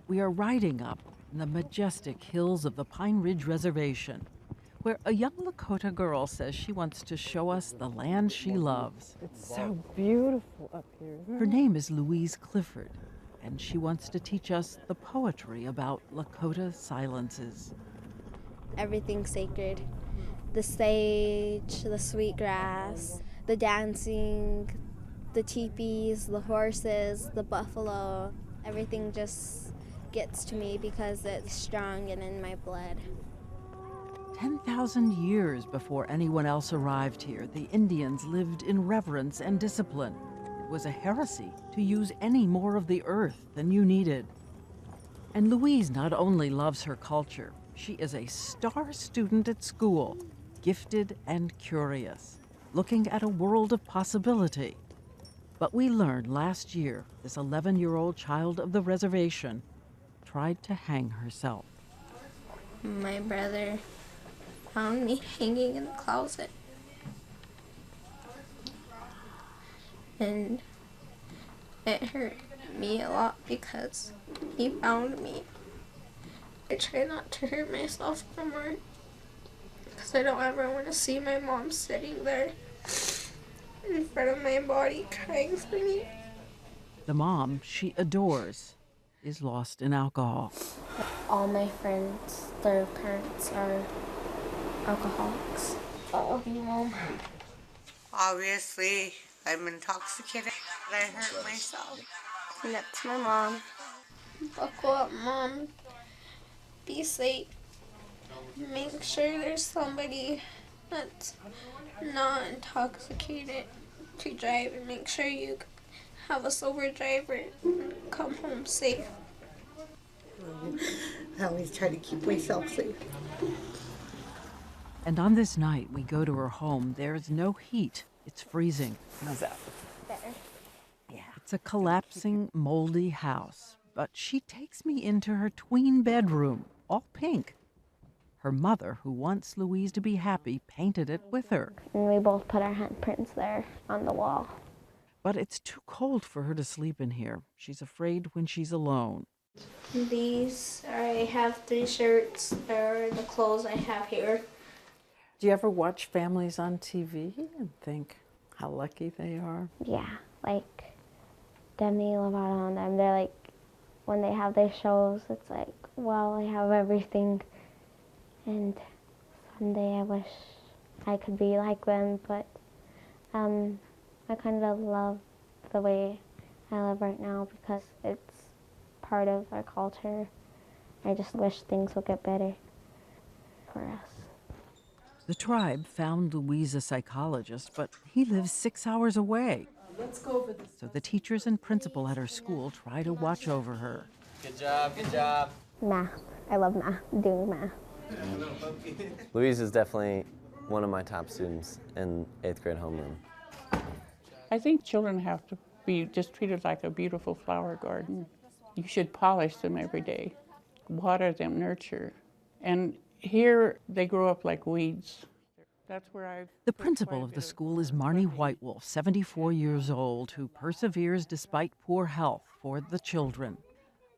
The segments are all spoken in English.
We are riding up in the majestic hills of the Pine Ridge Reservation, where a young Lakota girl says she wants to show us the land she loves. It's so beautiful up here, isn't Her it? name is Louise Clifford, and she wants to teach us the poetry about Lakota silences. Everything's sacred. The sage, the sweetgrass, the dancing, the teepees, the horses, the buffalo. Everything just gets to me because it's strong and in my blood. 10,000 years before anyone else arrived here, the Indians lived in reverence and discipline. It was a heresy to use any more of the earth than you needed. And Louise not only loves her culture, she is a star student at school, gifted and curious, looking at a world of possibility. But we learned last year this 11-year-old child of the reservation tried to hang herself. My brother found me hanging in the closet. And it hurt me a lot because he found me. I try not to hurt myself no more because I don't ever want to see my mom sitting there in front of my body crying for me. The mom she adores is lost in alcohol. All my friends, their parents are alcoholics. I love you, Mom. Obviously, I'm intoxicated. I hurt myself. And that's my mom. Buckle up, Mom. Be safe. Make sure there's somebody that's not intoxicated to drive, and make sure you have a sober driver and come home safe. I always try to keep myself safe. And on this night we go to her home, there's no heat. It's freezing. How's that? Better. Yeah. It's a collapsing, moldy house, but she takes me into her tween bedroom, all pink. Her mother, who wants Louise to be happy, painted it with her. And we both put our handprints there on the wall. But it's too cold for her to sleep in here. She's afraid when she's alone. These, I have 3 shirts. They're the clothes I have here. Do you ever watch families on TV and think how lucky they are? Yeah, like Demi Lovato and them. They're like, when they have their shows, it's like, well, I have everything. And someday I wish I could be like them, but I kind of love the way I live right now because it's part of our culture. I just wish things would get better for us. The tribe found Louise a psychologist, but he lives 6 hours away. Let's go over this. So the teachers and principal at her school try to watch over her. Good job, good job. Math. I love math, doing math. Louise is definitely one of my top students in 8th grade homeroom. I think children have to be just treated like a beautiful flower garden. You should polish them every day, water them, nurture. And here they grow up like weeds. That's where I've... The principal of the school is Marnie Whitewolf, 74 years old, who perseveres despite poor health for the children.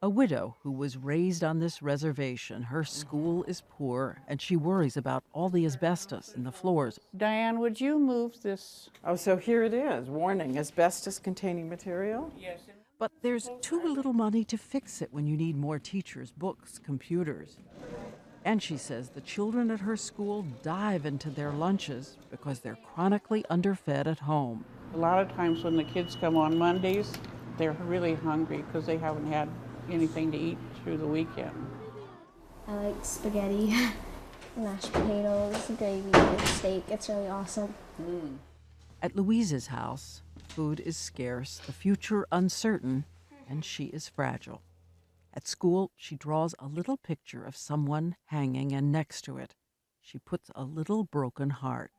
A widow who was raised on this reservation, her school is poor, and she worries about all the asbestos in the floors. Diane, would you move this? Oh, so here it is. Warning, asbestos-containing material. Yes. But there's too little money to fix it when you need more teachers, books, computers. And she says the children at her school dive into their lunches because they're chronically underfed at home. A lot of times when the kids come on Mondays, they're really hungry because they haven't had anything to eat through the weekend. I like spaghetti, mashed potatoes, gravy, steak. It's really awesome. At Louise's house, food is scarce, the future uncertain, and she is fragile. At school, she draws a little picture of someone hanging, and next to it, she puts a little broken heart.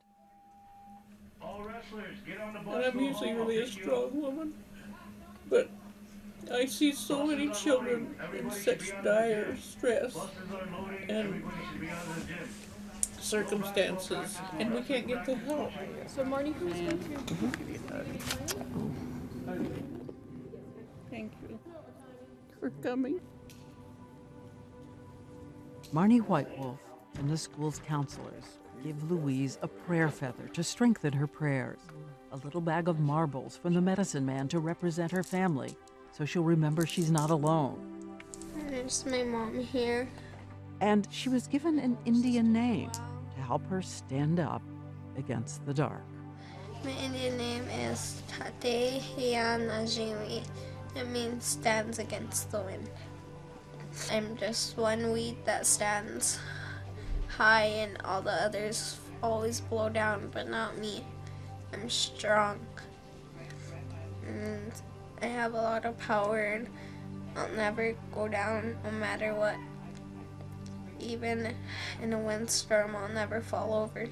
All wrestlers, get on the bus. And I'm usually really a strong woman, but I see so many children in such dire stress and circumstances, and we can't get the help. So Marnie, who's going to? Thank you for coming. Marnie Whitewolf and the school's counselors give Louise a prayer feather to strengthen her prayers, a little bag of marbles from the medicine man to represent her family, so she'll remember she's not alone. There's my mom here. And she was given an Indian name to help her stand up against the dark. My Indian name is Tate Hianajimi. It means stands against the wind. I'm just one weed that stands high and all the others always blow down, but not me. I'm strong. And I have a lot of power and I'll never go down no matter what. Even in a windstorm, I'll never fall over.